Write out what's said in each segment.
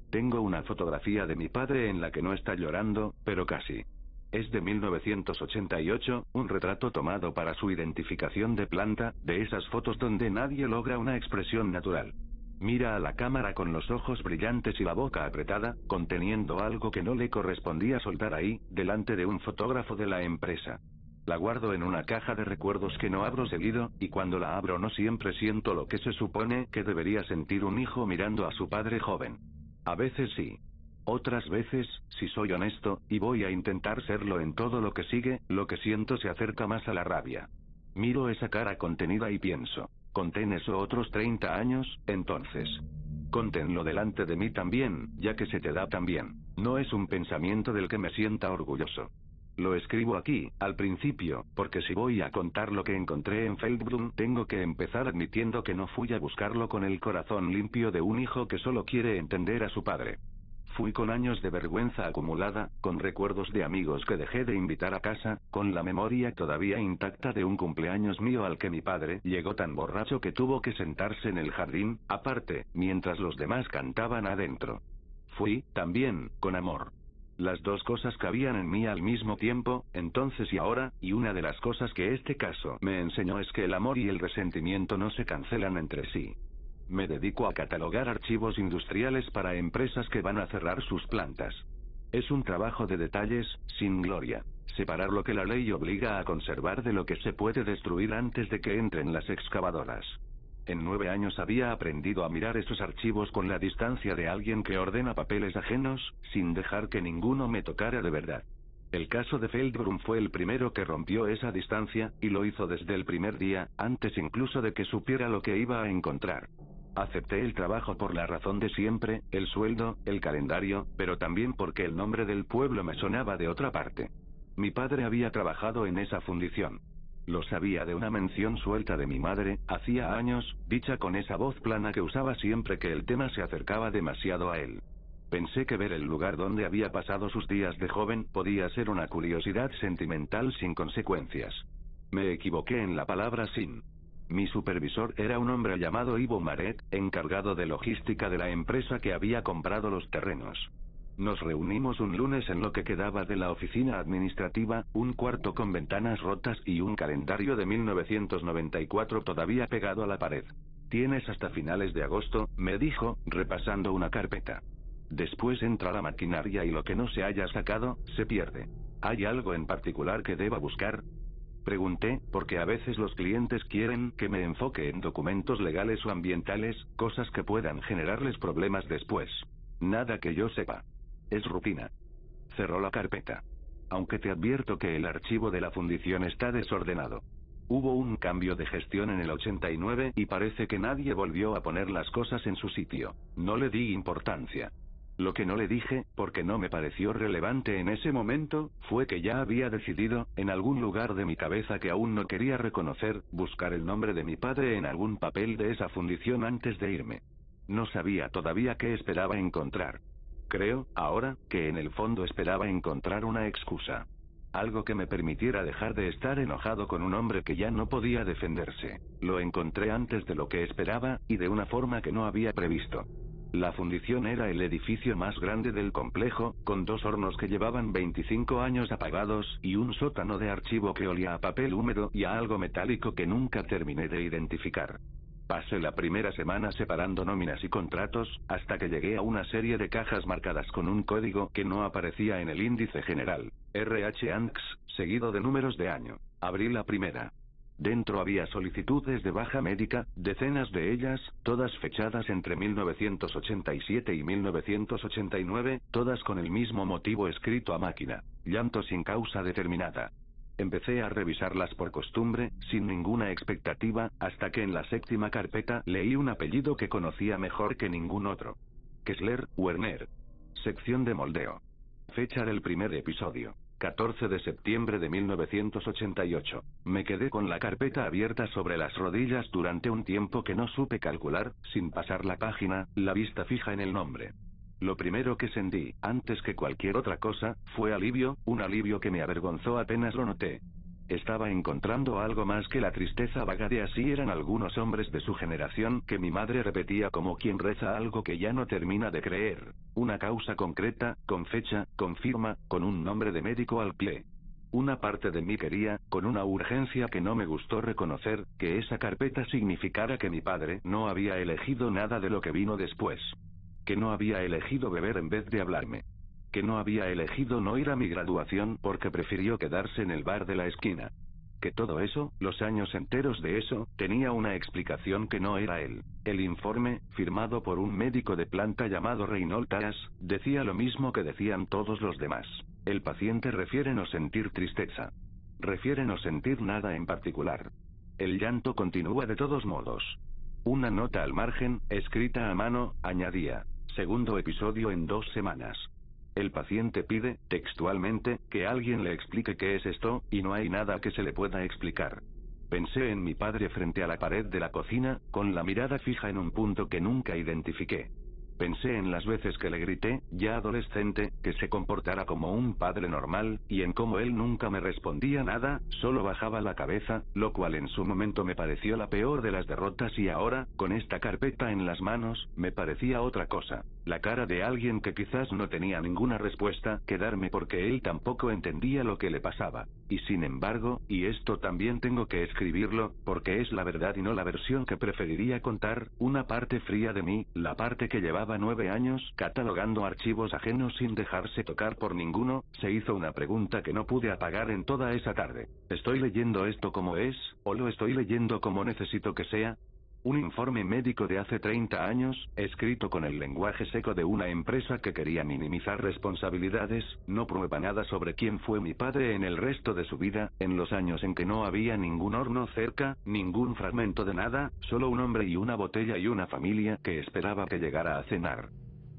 Tengo una fotografía de mi padre en la que no está llorando, pero casi. Es de 1988, un retrato tomado para su identificación de planta, de esas fotos donde nadie logra una expresión natural. Mira a la cámara con los ojos brillantes y la boca apretada, conteniendo algo que no le correspondía soltar ahí, delante de un fotógrafo de la empresa. La guardo en una caja de recuerdos que no abro seguido, y cuando la abro no siempre siento lo que se supone que debería sentir un hijo mirando a su padre joven. A veces sí. Otras veces, si soy honesto, y voy a intentar serlo en todo lo que sigue, lo que siento se acerca más a la rabia. Miro esa cara contenida y pienso, contén eso otros 30 años, entonces. Conténlo delante de mí también, ya que se te da tan bien. No es un pensamiento del que me sienta orgulloso. Lo escribo aquí, al principio, porque si voy a contar lo que encontré en Feldbrunn, tengo que empezar admitiendo que no fui a buscarlo con el corazón limpio de un hijo que solo quiere entender a su padre. Fui con años de vergüenza acumulada, con recuerdos de amigos que dejé de invitar a casa, con la memoria todavía intacta de un cumpleaños mío al que mi padre llegó tan borracho que tuvo que sentarse en el jardín, aparte, mientras los demás cantaban adentro. Fui, también, con amor. Las dos cosas cabían en mí al mismo tiempo, entonces y ahora, y una de las cosas que este caso me enseñó es que el amor y el resentimiento no se cancelan entre sí. Me dedico a catalogar archivos industriales para empresas que van a cerrar sus plantas. Es un trabajo de detalles, sin gloria. Separar lo que la ley obliga a conservar de lo que se puede destruir antes de que entren las excavadoras. En 9 años había aprendido a mirar esos archivos con la distancia de alguien que ordena papeles ajenos, sin dejar que ninguno me tocara de verdad. El caso de Feldbrunn fue el primero que rompió esa distancia, y lo hizo desde el primer día, antes incluso de que supiera lo que iba a encontrar. Acepté el trabajo por la razón de siempre, el sueldo, el calendario, pero también porque el nombre del pueblo me sonaba de otra parte. Mi padre había trabajado en esa fundición. Lo sabía de una mención suelta de mi madre, hacía años, dicha con esa voz plana que usaba siempre que el tema se acercaba demasiado a él. Pensé que ver el lugar donde había pasado sus días de joven podía ser una curiosidad sentimental sin consecuencias. Me equivoqué en la palabra sin. Mi supervisor era un hombre llamado Ivo Maret, encargado de logística de la empresa que había comprado los terrenos. Nos reunimos un lunes en lo que quedaba de la oficina administrativa, un cuarto con ventanas rotas y un calendario de 1994 todavía pegado a la pared. Tienes hasta finales de agosto, me dijo, repasando una carpeta. Después entra la maquinaria y lo que no se haya sacado, se pierde. ¿Hay algo en particular que deba buscar? Pregunté, porque a veces los clientes quieren que me enfoque en documentos legales o ambientales, cosas que puedan generarles problemas después. Nada que yo sepa. Es rutina. Cerró la carpeta. Aunque te advierto que el archivo de la fundición está desordenado. Hubo un cambio de gestión en el 89 y parece que nadie volvió a poner las cosas en su sitio. No le di importancia. Lo que no le dije, porque no me pareció relevante en ese momento, fue que ya había decidido, en algún lugar de mi cabeza que aún no quería reconocer, buscar el nombre de mi padre en algún papel de esa fundición antes de irme. No sabía todavía qué esperaba encontrar. Creo, ahora, que en el fondo esperaba encontrar una excusa. Algo que me permitiera dejar de estar enojado con un hombre que ya no podía defenderse. Lo encontré antes de lo que esperaba, y de una forma que no había previsto. La fundición era el edificio más grande del complejo, con 2 hornos que llevaban 25 años apagados, y un sótano de archivo que olía a papel húmedo y a algo metálico que nunca terminé de identificar. Pasé la primera semana separando nóminas y contratos, hasta que llegué a una serie de cajas marcadas con un código que no aparecía en el índice general, RH ANX, seguido de números de año. Abrí la primera. Dentro había solicitudes de baja médica, decenas de ellas, todas fechadas entre 1987 y 1989, todas con el mismo motivo escrito a máquina: llanto sin causa determinada. Empecé a revisarlas por costumbre, sin ninguna expectativa, hasta que en la 7ª carpeta leí un apellido que conocía mejor que ningún otro. Kessler, Werner. Sección de moldeo. Fecha del primer episodio: 14 de septiembre de 1988. Me quedé con la carpeta abierta sobre las rodillas durante un tiempo que no supe calcular, sin pasar la página, la vista fija en el nombre. Lo primero que sentí, antes que cualquier otra cosa, fue alivio, un alivio que me avergonzó apenas lo noté. Estaba encontrando algo más que la tristeza vaga de así eran algunos hombres de su generación que mi madre repetía como quien reza algo que ya no termina de creer. Una causa concreta, con fecha, con firma, con un nombre de médico al pie. Una parte de mí quería, con una urgencia que no me gustó reconocer, que esa carpeta significara que mi padre no había elegido nada de lo que vino después. Que no había elegido beber en vez de hablarme. Que no había elegido no ir a mi graduación porque prefirió quedarse en el bar de la esquina. Que todo eso, los años enteros de eso, tenía una explicación que no era él. El informe, firmado por un médico de planta llamado Reynolds, decía lo mismo que decían todos los demás. El paciente refiere no sentir tristeza. Refiere no sentir nada en particular. El llanto continúa de todos modos. Una nota al margen, escrita a mano, añadía. Segundo episodio en 2 semanas. El paciente pide, textualmente, que alguien le explique qué es esto, y no hay nada que se le pueda explicar. Pensé en mi padre frente a la pared de la cocina, con la mirada fija en un punto que nunca identifiqué. Pensé en las veces que le grité, ya adolescente, que se comportara como un padre normal, y en cómo él nunca me respondía nada, solo bajaba la cabeza, lo cual en su momento me pareció la peor de las derrotas y ahora, con esta carpeta en las manos, me parecía otra cosa. La cara de alguien que quizás no tenía ninguna respuesta que darme porque él tampoco entendía lo que le pasaba. Y sin embargo, y esto también tengo que escribirlo, porque es la verdad y no la versión que preferiría contar, una parte fría de mí, la parte que llevaba 9 años catalogando archivos ajenos sin dejarse tocar por ninguno, se hizo una pregunta que no pude apagar en toda esa tarde. ¿Estoy leyendo esto como es, o lo estoy leyendo como necesito que sea? Un informe médico de hace 30 años, escrito con el lenguaje seco de una empresa que quería minimizar responsabilidades, no prueba nada sobre quién fue mi padre en el resto de su vida, en los años en que no había ningún horno cerca, ningún fragmento de nada, solo un hombre y una botella y una familia que esperaba que llegara a cenar.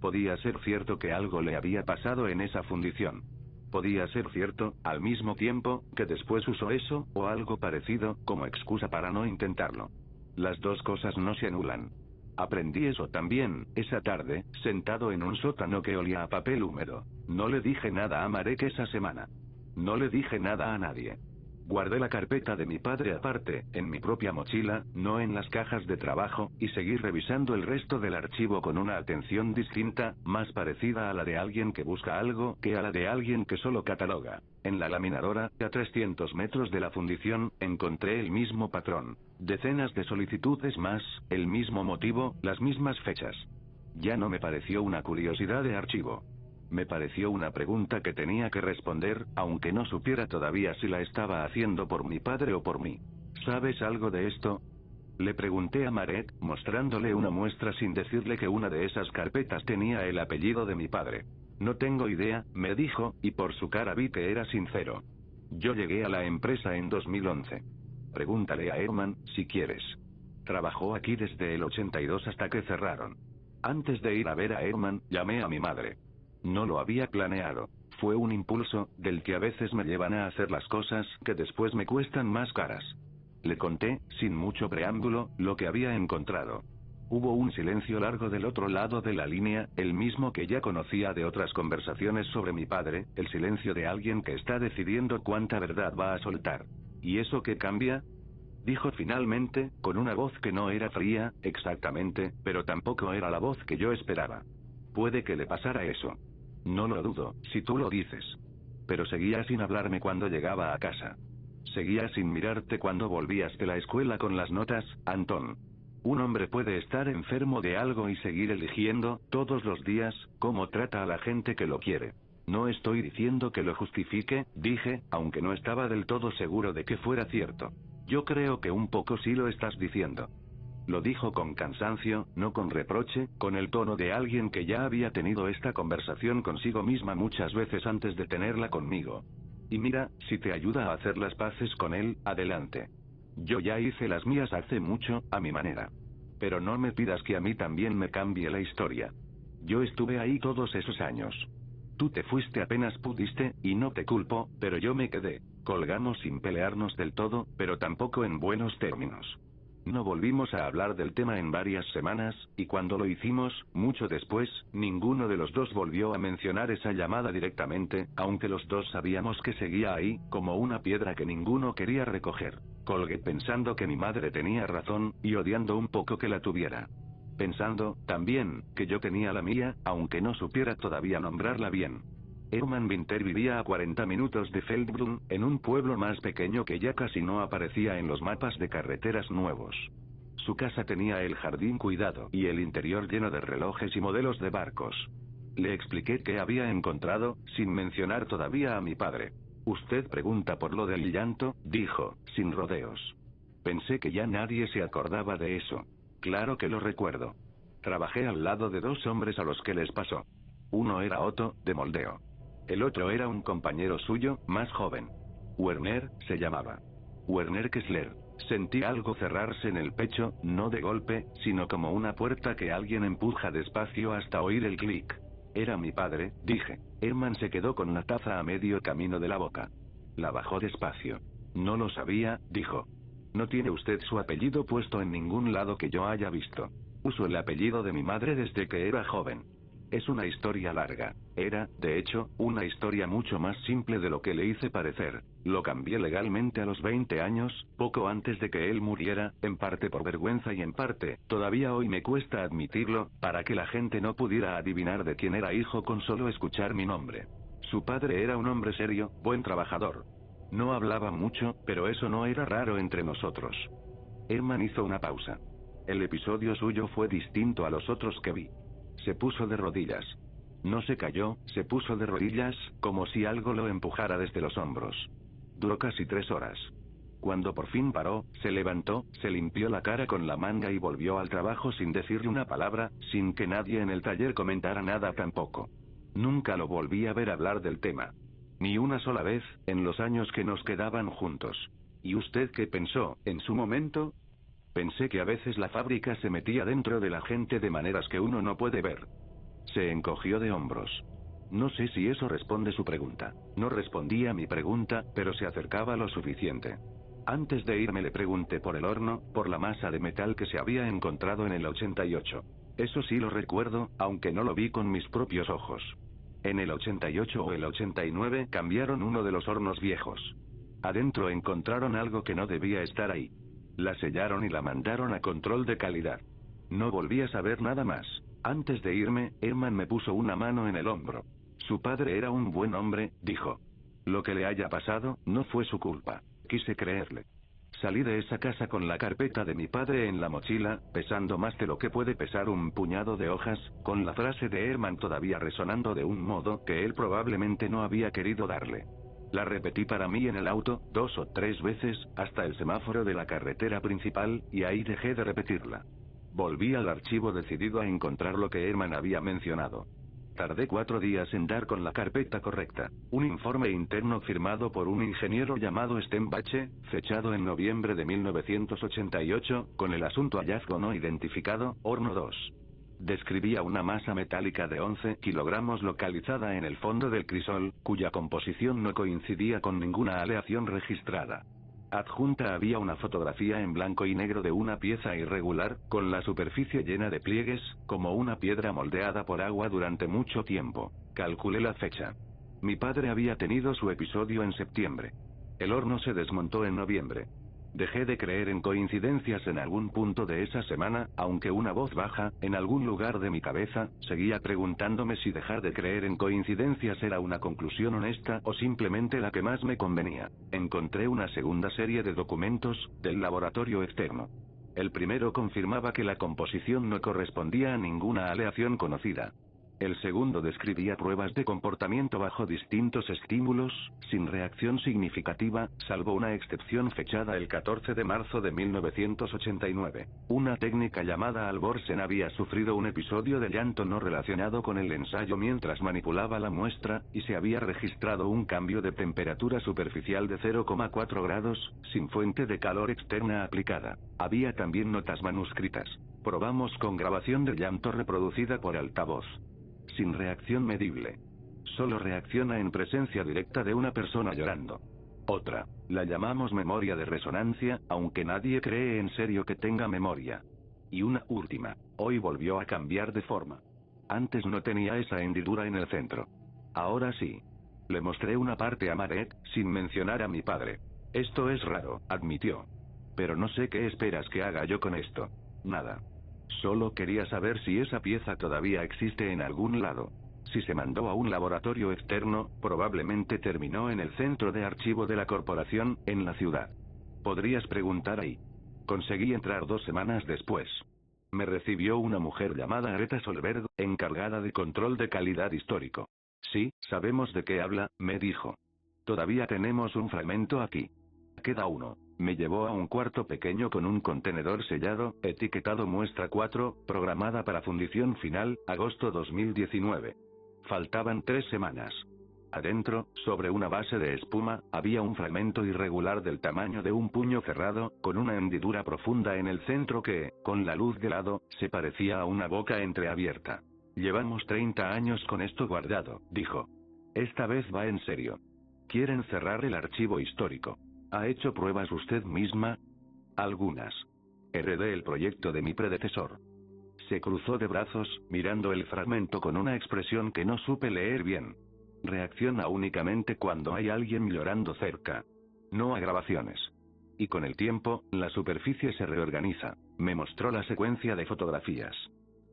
Podía ser cierto que algo le había pasado en esa fundición. Podía ser cierto, al mismo tiempo, que después usó eso, o algo parecido, como excusa para no intentarlo. Las dos cosas no se anulan. Aprendí eso también, esa tarde, sentado en un sótano que olía a papel húmedo. No le dije nada a Marek esa semana. No le dije nada a nadie. Guardé la carpeta de mi padre aparte, en mi propia mochila, no en las cajas de trabajo, y seguí revisando el resto del archivo con una atención distinta, más parecida a la de alguien que busca algo que a la de alguien que solo cataloga. En la laminadora, a 300 metros de la fundición, encontré el mismo patrón. Decenas de solicitudes más, el mismo motivo, las mismas fechas. Ya no me pareció una curiosidad de archivo. Me pareció una pregunta que tenía que responder, aunque no supiera todavía si la estaba haciendo por mi padre o por mí. ¿Sabes algo de esto? Le pregunté a Marek, mostrándole una muestra sin decirle que una de esas carpetas tenía el apellido de mi padre. No tengo idea, me dijo, y por su cara vi que era sincero. Yo llegué a la empresa en 2011. Pregúntale a Herman, si quieres. Trabajó aquí desde el 82 hasta que cerraron. Antes de ir a ver a Herman, llamé a mi madre. No lo había planeado. Fue un impulso, del que a veces me llevan a hacer las cosas que después me cuestan más caras. Le conté, sin mucho preámbulo, lo que había encontrado. Hubo un silencio largo del otro lado de la línea, el mismo que ya conocía de otras conversaciones sobre mi padre, el silencio de alguien que está decidiendo cuánta verdad va a soltar. ¿Y eso qué cambia? Dijo finalmente, con una voz que no era fría, exactamente, pero tampoco era la voz que yo esperaba. Puede que le pasara eso. No lo dudo, si tú lo dices. Pero seguía sin hablarme cuando llegaba a casa. Seguía sin mirarte cuando volvías de la escuela con las notas, Antón. Un hombre puede estar enfermo de algo y seguir eligiendo, todos los días, cómo trata a la gente que lo quiere. No estoy diciendo que lo justifique, dije, aunque no estaba del todo seguro de que fuera cierto. Yo creo que un poco sí lo estás diciendo. Lo dijo con cansancio, no con reproche, con el tono de alguien que ya había tenido esta conversación consigo misma muchas veces antes de tenerla conmigo. Y mira, si te ayuda a hacer las paces con él, adelante. Yo ya hice las mías hace mucho, a mi manera. Pero no me pidas que a mí también me cambie la historia. Yo estuve ahí todos esos años. Tú te fuiste apenas pudiste, y no te culpo, pero yo me quedé. Colgamos sin pelearnos del todo, pero tampoco en buenos términos. No volvimos a hablar del tema en varias semanas, y cuando lo hicimos, mucho después, ninguno de los dos volvió a mencionar esa llamada directamente, aunque los dos sabíamos que seguía ahí, como una piedra que ninguno quería recoger. Colgué pensando que mi madre tenía razón, y odiando un poco que la tuviera. Pensando, también, que yo tenía la mía, aunque no supiera todavía nombrarla bien. Herman Winter vivía a 40 minutos de Feldbrunn, en un pueblo más pequeño que ya casi no aparecía en los mapas de carreteras nuevos. Su casa tenía el jardín cuidado y el interior lleno de relojes y modelos de barcos. Le expliqué qué había encontrado, sin mencionar todavía a mi padre. Usted pregunta por lo del llanto, dijo, sin rodeos. Pensé que ya nadie se acordaba de eso. Claro que lo recuerdo. Trabajé al lado de dos hombres a los que les pasó. Uno era Otto, de moldeo. El otro era un compañero suyo, más joven. Werner, se llamaba. Werner Kessler. Sentí algo cerrarse en el pecho, no de golpe, sino como una puerta que alguien empuja despacio hasta oír el clic. Era mi padre, dije. Herman se quedó con la taza a medio camino de la boca. La bajó despacio. No lo sabía, dijo. No tiene usted su apellido puesto en ningún lado que yo haya visto. Uso el apellido de mi madre desde que era joven. Es una historia larga. Era, de hecho, una historia mucho más simple de lo que le hice parecer. Lo cambié legalmente a los 20 años, poco antes de que él muriera, en parte por vergüenza y en parte, todavía hoy me cuesta admitirlo, para que la gente no pudiera adivinar de quién era hijo con solo escuchar mi nombre. Su padre era un hombre serio, buen trabajador. No hablaba mucho, pero eso no era raro entre nosotros. Herman hizo una pausa. El episodio suyo fue distinto a los otros que vi. Se puso de rodillas. No se cayó, se puso de rodillas, como si algo lo empujara desde los hombros. Duró casi 3 horas. Cuando por fin paró, se levantó, se limpió la cara con la manga y volvió al trabajo sin decirle una palabra, sin que nadie en el taller comentara nada tampoco. Nunca lo volví a ver hablar del tema. Ni una sola vez, en los años que nos quedaban juntos. ¿Y usted qué pensó, en su momento? Pensé que a veces la fábrica se metía dentro de la gente de maneras que uno no puede ver. Se encogió de hombros. No sé si eso responde su pregunta. No respondía a mi pregunta, pero se acercaba lo suficiente. Antes de irme le pregunté por el horno, por la masa de metal que se había encontrado en el 88. Eso sí lo recuerdo, aunque no lo vi con mis propios ojos. En el 88 o el 89 cambiaron uno de los hornos viejos. Adentro encontraron algo que no debía estar ahí. La sellaron y la mandaron a control de calidad. No volví a saber nada más. Antes de irme, Herman me puso una mano en el hombro. Su padre era un buen hombre, dijo. Lo que le haya pasado, no fue su culpa. Quise creerle. Salí de esa casa con la carpeta de mi padre en la mochila, pesando más de lo que puede pesar un puñado de hojas, con la frase de Herman todavía resonando de un modo que él probablemente no había querido darle. La repetí para mí en el auto, 2 o 3 veces, hasta el semáforo de la carretera principal, y ahí dejé de repetirla. Volví al archivo decidido a encontrar lo que Herman había mencionado. Tardé 4 días en dar con la carpeta correcta. Un informe interno firmado por un ingeniero llamado Stenbache, fechado en noviembre de 1988, con el asunto hallazgo no identificado, horno 2. Describía una masa metálica de 11 kilogramos localizada en el fondo del crisol, cuya composición no coincidía con ninguna aleación registrada. Adjunta había una fotografía en blanco y negro de una pieza irregular, con la superficie llena de pliegues, como una piedra moldeada por agua durante mucho tiempo. Calculé la fecha. Mi padre había tenido su episodio en septiembre. El horno se desmontó en noviembre. Dejé de creer en coincidencias en algún punto de esa semana, aunque una voz baja, en algún lugar de mi cabeza, seguía preguntándome si dejar de creer en coincidencias era una conclusión honesta o simplemente la que más me convenía. Encontré una segunda serie de documentos, del laboratorio externo. El primero confirmaba que la composición no correspondía a ninguna aleación conocida. El segundo describía pruebas de comportamiento bajo distintos estímulos, sin reacción significativa, salvo una excepción fechada el 14 de marzo de 1989. Una técnica llamada Alborsen había sufrido un episodio de llanto no relacionado con el ensayo mientras manipulaba la muestra, y se había registrado un cambio de temperatura superficial de 0,4 grados, sin fuente de calor externa aplicada. Había también notas manuscritas. Probamos con grabación de llanto reproducida por altavoz. Sin reacción medible. Solo reacciona en presencia directa de una persona llorando. Otra. La llamamos memoria de resonancia, aunque nadie cree en serio que tenga memoria. Y una última. Hoy volvió a cambiar de forma. Antes no tenía esa hendidura en el centro. Ahora sí. Le mostré una parte a Marek, sin mencionar a mi padre. Esto es raro, admitió. Pero no sé qué esperas que haga yo con esto. Nada. Solo quería saber si esa pieza todavía existe en algún lado. Si se mandó a un laboratorio externo, probablemente terminó en el centro de archivo de la corporación, en la ciudad. Podrías preguntar ahí. Conseguí entrar 2 semanas después. Me recibió una mujer llamada Greta Solberg, encargada de control de calidad histórico. Sí, sabemos de qué habla, me dijo. Todavía tenemos un fragmento aquí. Queda uno. Me llevó a un cuarto pequeño con un contenedor sellado, etiquetado muestra 4, programada para fundición final, agosto 2019. Faltaban 3 semanas. Adentro, sobre una base de espuma, había un fragmento irregular del tamaño de un puño cerrado, con una hendidura profunda en el centro que, con la luz de lado, se parecía a una boca entreabierta. Llevamos 30 años con esto guardado, dijo. Esta vez va en serio. Quieren cerrar el archivo histórico. ¿Ha hecho pruebas usted misma? Algunas. Heredé el proyecto de mi predecesor. Se cruzó de brazos, mirando el fragmento con una expresión que no supe leer bien. Reacciona únicamente cuando hay alguien llorando cerca. No a grabaciones. Y con el tiempo, la superficie se reorganiza. Me mostró la secuencia de fotografías.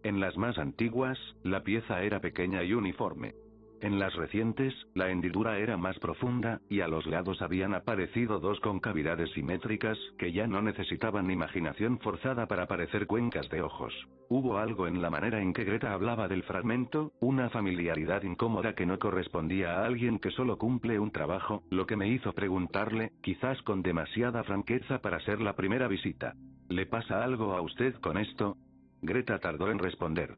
En las más antiguas, la pieza era pequeña y uniforme. En las recientes, la hendidura era más profunda, y a los lados habían aparecido 2 concavidades simétricas, que ya no necesitaban imaginación forzada para parecer cuencas de ojos. Hubo algo en la manera en que Greta hablaba del fragmento, una familiaridad incómoda que no correspondía a alguien que solo cumple un trabajo, lo que me hizo preguntarle, quizás con demasiada franqueza para ser la primera visita. ¿Le pasa algo a usted con esto? Greta tardó en responder.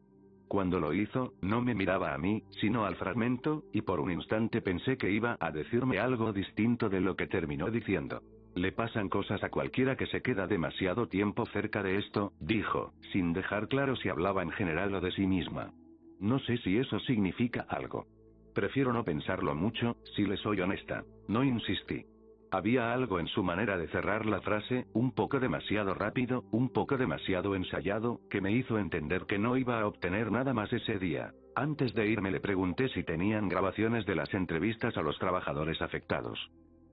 Cuando lo hizo, no me miraba a mí, sino al fragmento, y por un instante pensé que iba a decirme algo distinto de lo que terminó diciendo. Le pasan cosas a cualquiera que se queda demasiado tiempo cerca de esto, dijo, sin dejar claro si hablaba en general o de sí misma. No sé si eso significa algo. Prefiero no pensarlo mucho, si le soy honesta. No insistí. Había algo en su manera de cerrar la frase, un poco demasiado rápido, un poco demasiado ensayado, que me hizo entender que no iba a obtener nada más ese día. Antes de irme le pregunté si tenían grabaciones de las entrevistas a los trabajadores afectados.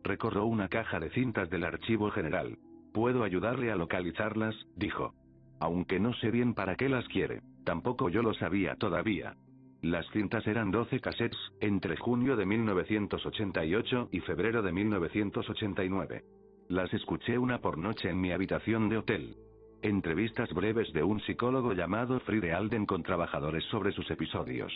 Recordó una caja de cintas del archivo general. Puedo ayudarle a localizarlas, dijo. Aunque no sé bien para qué las quiere. Tampoco yo lo sabía todavía. Las cintas eran 12 cassettes, entre junio de 1988 y febrero de 1989. Las escuché una por noche en mi habitación de hotel. Entrevistas breves de un psicólogo llamado Friede Alden con trabajadores sobre sus episodios.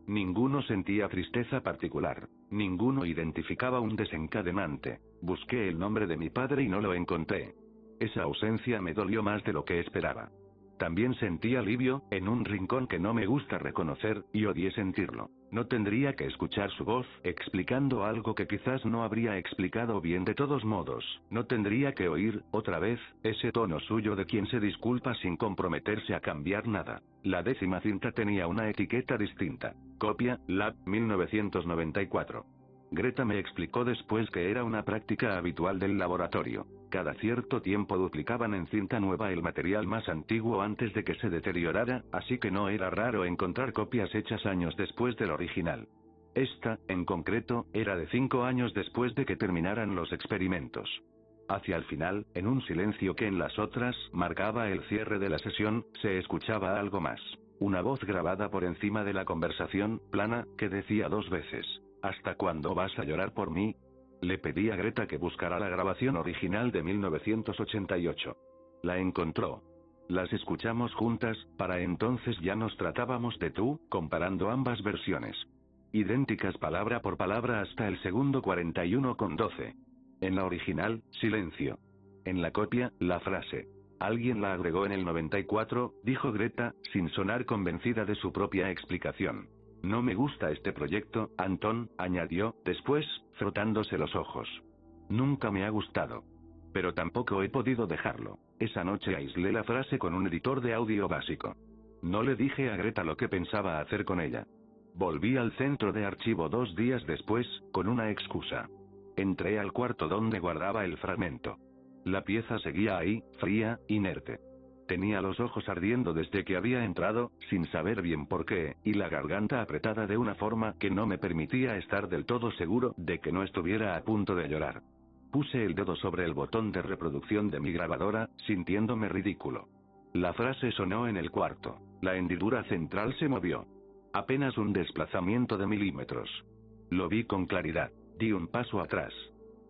Ninguno sentía tristeza particular. Ninguno identificaba un desencadenante. Busqué el nombre de mi padre y no lo encontré. Esa ausencia me dolió más de lo que esperaba. También sentí alivio, en un rincón que no me gusta reconocer, y odié sentirlo. No tendría que escuchar su voz, explicando algo que quizás no habría explicado bien de todos modos. No tendría que oír, otra vez, ese tono suyo de quien se disculpa sin comprometerse a cambiar nada. La 10ª cinta tenía una etiqueta distinta. Copia, Lab, 1994. Greta me explicó después que era una práctica habitual del laboratorio. Cada cierto tiempo duplicaban en cinta nueva el material más antiguo antes de que se deteriorara, así que no era raro encontrar copias hechas años después del original. Esta, en concreto, era de 5 años después de que terminaran los experimentos. Hacia el final, en un silencio que en las otras marcaba el cierre de la sesión, se escuchaba algo más. Una voz grabada por encima de la conversación, plana, que decía 2 veces. ¿Hasta cuándo vas a llorar por mí? Le pedí a Greta que buscara la grabación original de 1988. La encontró. Las escuchamos juntas, para entonces ya nos tratábamos de tú, comparando ambas versiones. Idénticas palabra por palabra hasta el segundo 41,12. En la original, silencio. En la copia, la frase. Alguien la agregó en el 94, dijo Greta, sin sonar convencida de su propia explicación. No me gusta este proyecto, Anton, añadió, después, frotándose los ojos. Nunca me ha gustado. Pero tampoco he podido dejarlo. Esa noche aislé la frase con un editor de audio básico. No le dije a Greta lo que pensaba hacer con ella. Volví al centro de archivo 2 días después, con una excusa. Entré al cuarto donde guardaba el fragmento. La pieza seguía ahí, fría, inerte. Tenía los ojos ardiendo desde que había entrado, sin saber bien por qué, y la garganta apretada de una forma que no me permitía estar del todo seguro de que no estuviera a punto de llorar. Puse el dedo sobre el botón de reproducción de mi grabadora, sintiéndome ridículo. La frase sonó en el cuarto. La hendidura central se movió. Apenas un desplazamiento de milímetros. Lo vi con claridad. Di un paso atrás.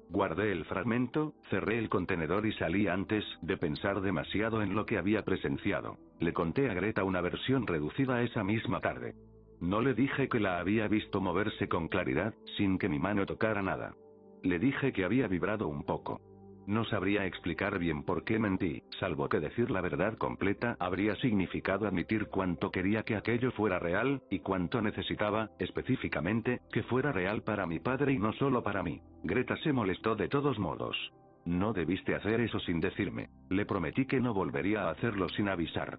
Guardé el fragmento, cerré el contenedor y salí antes de pensar demasiado en lo que había presenciado. Le conté a Greta una versión reducida esa misma tarde. No le dije que la había visto moverse con claridad, sin que mi mano tocara nada. Le dije que había vibrado un poco. No sabría explicar bien por qué mentí, salvo que decir la verdad completa habría significado admitir cuánto quería que aquello fuera real, y cuánto necesitaba, específicamente, que fuera real para mi padre y no solo para mí. Greta se molestó de todos modos. No debiste hacer eso sin decirme. Le prometí que no volvería a hacerlo sin avisar.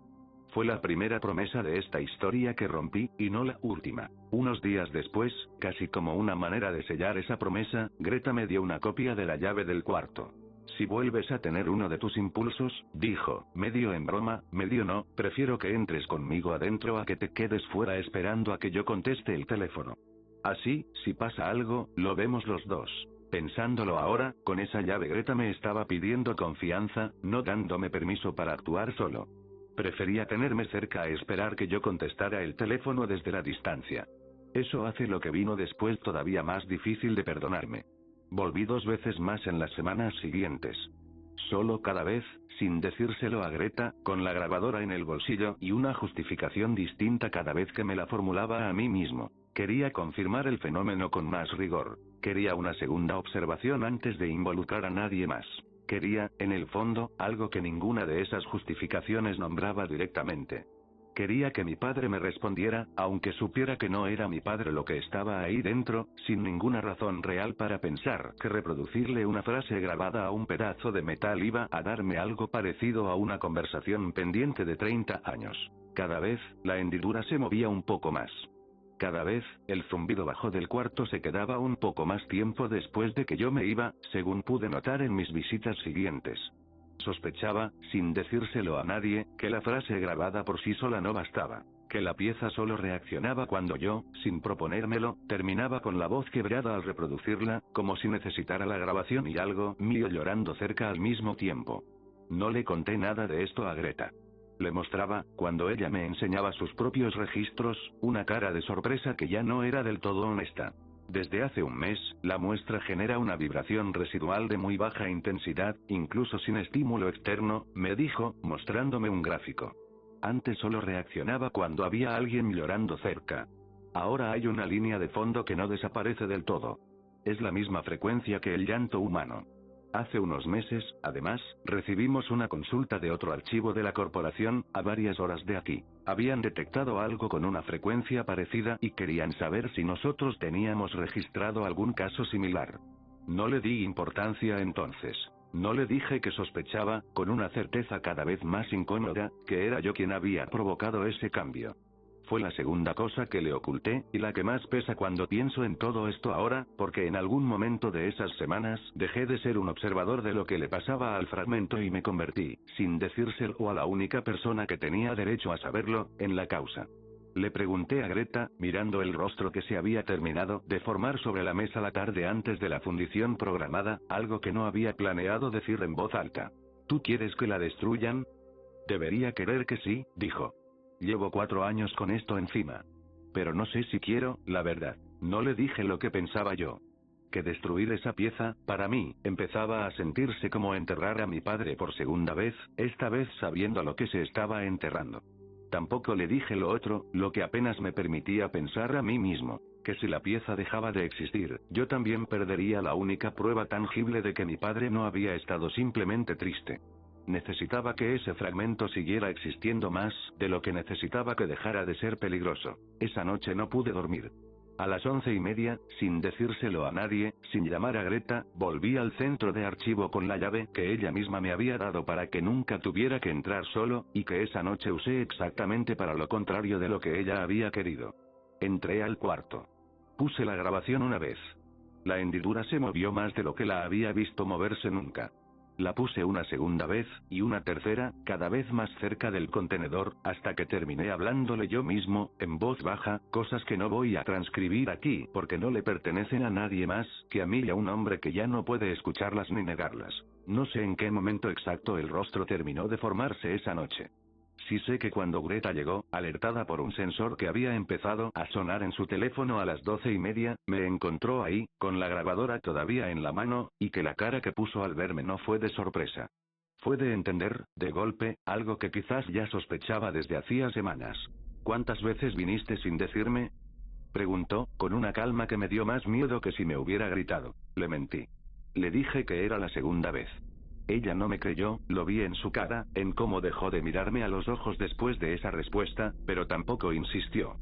Fue la primera promesa de esta historia que rompí, y no la última. Unos días después, casi como una manera de sellar esa promesa, Greta me dio una copia de la llave del cuarto. Si vuelves a tener uno de tus impulsos, dijo, medio en broma, medio no, prefiero que entres conmigo adentro a que te quedes fuera esperando a que yo conteste el teléfono. Así, si pasa algo, lo vemos los dos. Pensándolo ahora, con esa llave Greta me estaba pidiendo confianza, no dándome permiso para actuar solo. Prefería tenerme cerca a esperar que yo contestara el teléfono desde la distancia. Eso hace lo que vino después todavía más difícil de perdonarme. Volví 2 veces más en las semanas siguientes. Solo cada vez, sin decírselo a Greta, con la grabadora en el bolsillo y una justificación distinta cada vez que me la formulaba a mí mismo. Quería confirmar el fenómeno con más rigor. Quería una segunda observación antes de involucrar a nadie más. Quería, en el fondo, algo que ninguna de esas justificaciones nombraba directamente. Quería que mi padre me respondiera, aunque supiera que no era mi padre lo que estaba ahí dentro, sin ninguna razón real para pensar que reproducirle una frase grabada a un pedazo de metal iba a darme algo parecido a una conversación pendiente de 30 años. Cada vez, la hendidura se movía un poco más. Cada vez, el zumbido bajo del cuarto se quedaba un poco más tiempo después de que yo me iba, según pude notar en mis visitas siguientes. Sospechaba, sin decírselo a nadie, que la frase grabada por sí sola no bastaba, que la pieza solo reaccionaba cuando yo, sin proponérmelo, terminaba con la voz quebrada al reproducirla, como si necesitara la grabación y algo mío llorando cerca al mismo tiempo. No le conté nada de esto a Greta. Le mostraba, cuando ella me enseñaba sus propios registros, una cara de sorpresa que ya no era del todo honesta. Desde hace un mes, la muestra genera una vibración residual de muy baja intensidad, incluso sin estímulo externo, me dijo, mostrándome un gráfico. Antes solo reaccionaba cuando había alguien llorando cerca. Ahora hay una línea de fondo que no desaparece del todo. Es la misma frecuencia que el llanto humano. Hace unos meses, además, recibimos una consulta de otro archivo de la corporación, a varias horas de aquí. Habían detectado algo con una frecuencia parecida y querían saber si nosotros teníamos registrado algún caso similar. No le di importancia entonces. No le dije que sospechaba, con una certeza cada vez más incómoda, que era yo quien había provocado ese cambio. Fue la segunda cosa que le oculté, y la que más pesa cuando pienso en todo esto ahora, porque en algún momento de esas semanas, dejé de ser un observador de lo que le pasaba al fragmento y me convertí, sin decírselo a la única persona que tenía derecho a saberlo, en la causa. Le pregunté a Greta, mirando el rostro que se había terminado de formar sobre la mesa la tarde antes de la fundición programada, algo que no había planeado decir en voz alta. ¿Tú quieres que la destruyan? Debería querer que sí, dijo. Llevo 4 años con esto encima. Pero no sé si quiero, la verdad. No le dije lo que pensaba yo. Que destruir esa pieza, para mí, empezaba a sentirse como enterrar a mi padre por segunda vez, esta vez sabiendo lo que se estaba enterrando. Tampoco le dije lo otro, lo que apenas me permitía pensar a mí mismo, que si la pieza dejaba de existir, yo también perdería la única prueba tangible de que mi padre no había estado simplemente triste. Necesitaba que ese fragmento siguiera existiendo más de lo que necesitaba que dejara de ser peligroso. Esa noche no pude dormir. A las 11:30, sin decírselo a nadie, sin llamar a Greta, volví al centro de archivo con la llave que ella misma me había dado para que nunca tuviera que entrar solo, y que esa noche usé exactamente para lo contrario de lo que ella había querido. Entré al cuarto. Puse la grabación una vez. La hendidura se movió más de lo que la había visto moverse nunca. La puse una segunda vez, y una tercera, cada vez más cerca del contenedor, hasta que terminé hablándole yo mismo, en voz baja, cosas que no voy a transcribir aquí porque no le pertenecen a nadie más que a mí y a un hombre que ya no puede escucharlas ni negarlas. No sé en qué momento exacto el rostro terminó de formarse esa noche. Sí sé que cuando Greta llegó, alertada por un sensor que había empezado a sonar en su teléfono a las 12:30, me encontró ahí, con la grabadora todavía en la mano, y que la cara que puso al verme no fue de sorpresa. Fue de entender, de golpe, algo que quizás ya sospechaba desde hacía semanas. ¿Cuántas veces viniste sin decirme? Preguntó, con una calma que me dio más miedo que si me hubiera gritado. Le mentí. Le dije que era la segunda vez. Ella no me creyó, lo vi en su cara, en cómo dejó de mirarme a los ojos después de esa respuesta, pero tampoco insistió.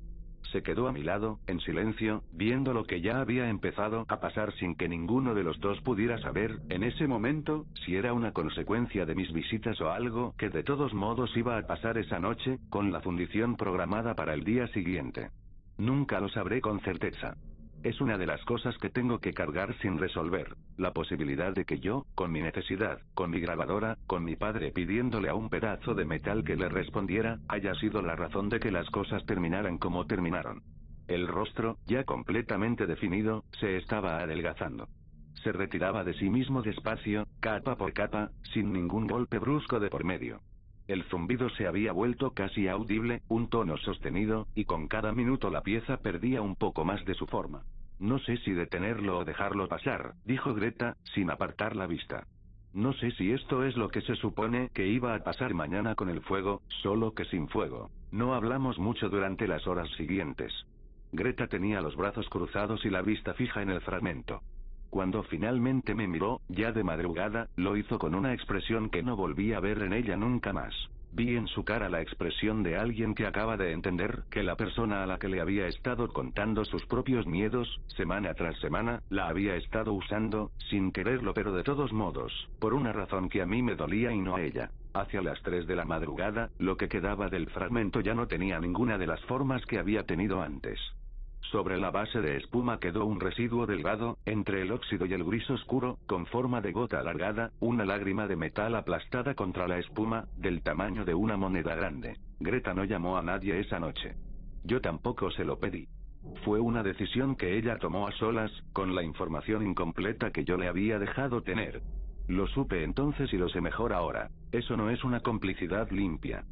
Se quedó a mi lado, en silencio, viendo lo que ya había empezado a pasar sin que ninguno de los dos pudiera saber, en ese momento, si era una consecuencia de mis visitas o algo que de todos modos iba a pasar esa noche, con la fundición programada para el día siguiente. Nunca lo sabré con certeza. Es una de las cosas que tengo que cargar sin resolver, la posibilidad de que yo, con mi necesidad, con mi grabadora, con mi padre pidiéndole a un pedazo de metal que le respondiera, haya sido la razón de que las cosas terminaran como terminaron. El rostro, ya completamente definido, se estaba adelgazando. Se retiraba de sí mismo despacio, capa por capa, sin ningún golpe brusco de por medio. El zumbido se había vuelto casi audible, un tono sostenido, y con cada minuto la pieza perdía un poco más de su forma. No sé si detenerlo o dejarlo pasar, dijo Greta, sin apartar la vista. No sé si esto es lo que se supone que iba a pasar mañana con el fuego, solo que sin fuego. No hablamos mucho durante las horas siguientes. Greta tenía los brazos cruzados y la vista fija en el fragmento. Cuando finalmente me miró, ya de madrugada, lo hizo con una expresión que no volví a ver en ella nunca más. Vi en su cara la expresión de alguien que acaba de entender que la persona a la que le había estado contando sus propios miedos, semana tras semana, la había estado usando, sin quererlo pero de todos modos, por una razón que a mí me dolía y no a ella. Hacia las 3 de la madrugada, lo que quedaba del fragmento ya no tenía ninguna de las formas que había tenido antes. Sobre la base de espuma quedó un residuo delgado, entre el óxido y el gris oscuro, con forma de gota alargada, una lágrima de metal aplastada contra la espuma, del tamaño de una moneda grande. Greta no llamó a nadie esa noche. Yo tampoco se lo pedí. Fue una decisión que ella tomó a solas, con la información incompleta que yo le había dejado tener. Lo supe entonces y lo sé mejor ahora. Eso no es una complicidad limpia.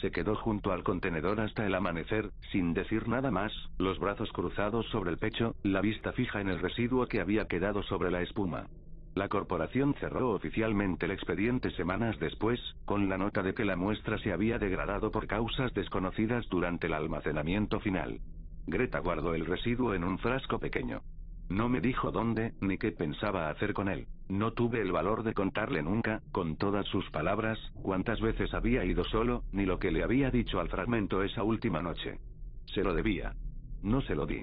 Se quedó junto al contenedor hasta el amanecer, sin decir nada más, los brazos cruzados sobre el pecho, la vista fija en el residuo que había quedado sobre la espuma. La corporación cerró oficialmente el expediente semanas después, con la nota de que la muestra se había degradado por causas desconocidas durante el almacenamiento final. Greta guardó el residuo en un frasco pequeño. No me dijo dónde, ni qué pensaba hacer con él. No tuve el valor de contarle nunca, con todas sus palabras, cuántas veces había ido solo, ni lo que le había dicho al fragmento esa última noche. Se lo debía. No se lo di.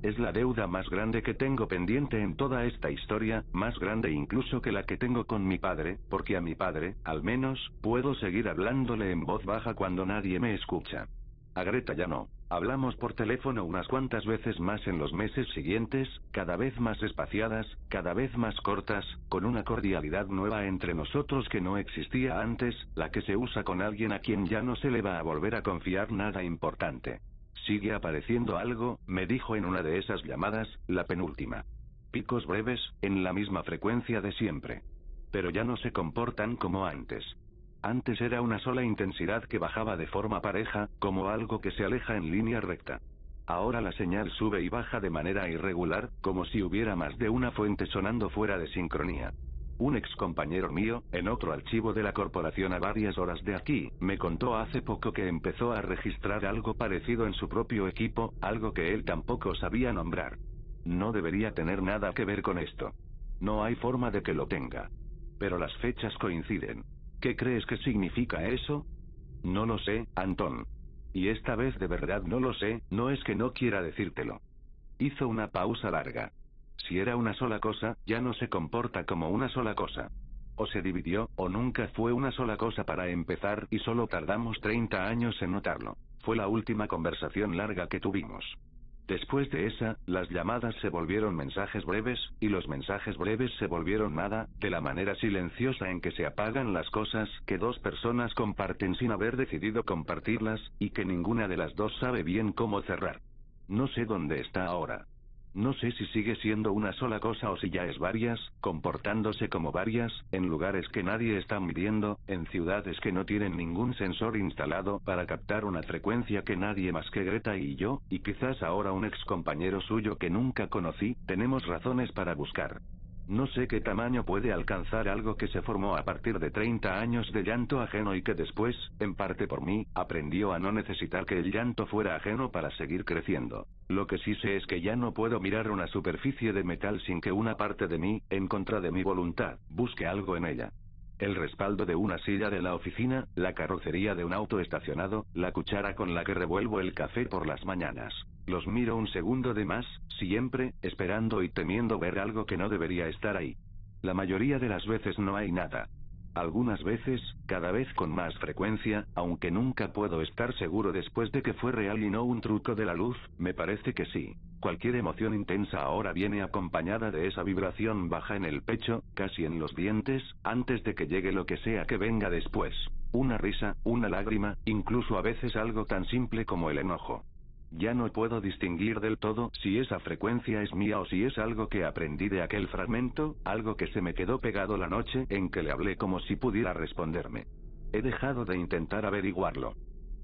Es la deuda más grande que tengo pendiente en toda esta historia, más grande incluso que la que tengo con mi padre, porque a mi padre, al menos, puedo seguir hablándole en voz baja cuando nadie me escucha. A Greta ya no. Hablamos por teléfono unas cuantas veces más en los meses siguientes, cada vez más espaciadas, cada vez más cortas, con una cordialidad nueva entre nosotros que no existía antes, la que se usa con alguien a quien ya no se le va a volver a confiar nada importante. Sigue apareciendo algo, me dijo en una de esas llamadas, la penúltima. Picos breves, en la misma frecuencia de siempre. Pero ya no se comportan como antes. Antes era una sola intensidad que bajaba de forma pareja, como algo que se aleja en línea recta. Ahora la señal sube y baja de manera irregular, como si hubiera más de una fuente sonando fuera de sincronía. Un ex compañero mío, en otro archivo de la corporación a varias horas de aquí, me contó hace poco que empezó a registrar algo parecido en su propio equipo, algo que él tampoco sabía nombrar. No debería tener nada que ver con esto. No hay forma de que lo tenga. Pero las fechas coinciden. ¿Qué crees que significa eso? No lo sé, Antón. Y esta vez de verdad no lo sé, no es que no quiera decírtelo. Hizo una pausa larga. Si era una sola cosa, ya no se comporta como una sola cosa. O se dividió, o nunca fue una sola cosa para empezar, y solo tardamos 30 años en notarlo. Fue la última conversación larga que tuvimos. Después de esa, las llamadas se volvieron mensajes breves, y los mensajes breves se volvieron nada, de la manera silenciosa en que se apagan las cosas que dos personas comparten sin haber decidido compartirlas, y que ninguna de las dos sabe bien cómo cerrar. No sé dónde está ahora. No sé si sigue siendo una sola cosa o si ya es varias, comportándose como varias, en lugares que nadie está midiendo, en ciudades que no tienen ningún sensor instalado para captar una frecuencia que nadie más que Greta y yo, y quizás ahora un ex compañero suyo que nunca conocí, tenemos razones para buscar. No sé qué tamaño puede alcanzar algo que se formó a partir de 30 años de llanto ajeno y que después, en parte por mí, aprendió a no necesitar que el llanto fuera ajeno para seguir creciendo. Lo que sí sé es que ya no puedo mirar una superficie de metal sin que una parte de mí, en contra de mi voluntad, busque algo en ella. El respaldo de una silla de la oficina, la carrocería de un auto estacionado, la cuchara con la que revuelvo el café por las mañanas. Los miro un segundo de más, siempre, esperando y temiendo ver algo que no debería estar ahí. La mayoría de las veces no hay nada. Algunas veces, cada vez con más frecuencia, aunque nunca puedo estar seguro después de que fue real y no un truco de la luz, me parece que sí. Cualquier emoción intensa ahora viene acompañada de esa vibración baja en el pecho, casi en los dientes, antes de que llegue lo que sea que venga después. Una risa, una lágrima, incluso a veces algo tan simple como el enojo. Ya no puedo distinguir del todo si esa frecuencia es mía o si es algo que aprendí de aquel fragmento, algo que se me quedó pegado la noche en que le hablé como si pudiera responderme. He dejado de intentar averiguarlo.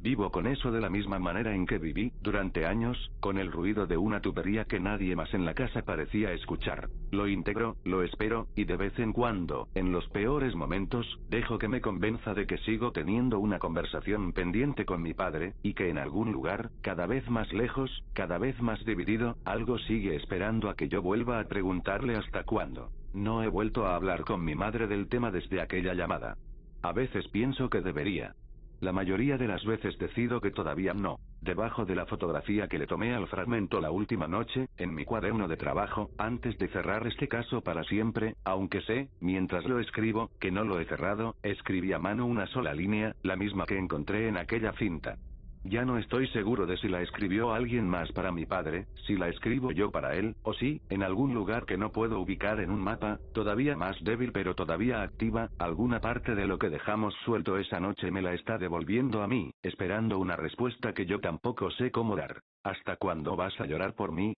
Vivo con eso de la misma manera en que viví, durante años, con el ruido de una tubería que nadie más en la casa parecía escuchar. Lo integro, lo espero, y de vez en cuando, en los peores momentos, dejo que me convenza de que sigo teniendo una conversación pendiente con mi padre, y que en algún lugar, cada vez más lejos, cada vez más dividido, algo sigue esperando a que yo vuelva a preguntarle hasta cuándo. No he vuelto a hablar con mi madre del tema desde aquella llamada. A veces pienso que debería. La mayoría de las veces decido que todavía no. Debajo de la fotografía que le tomé al fragmento la última noche, en mi cuaderno de trabajo, antes de cerrar este caso para siempre, aunque sé, mientras lo escribo, que no lo he cerrado, escribí a mano una sola línea, la misma que encontré en aquella cinta. Ya no estoy seguro de si la escribió alguien más para mi padre, si la escribo yo para él, o si, en algún lugar que no puedo ubicar en un mapa, todavía más débil pero todavía activa, alguna parte de lo que dejamos suelto esa noche me la está devolviendo a mí, esperando una respuesta que yo tampoco sé cómo dar. ¿Hasta cuándo vas a llorar por mí,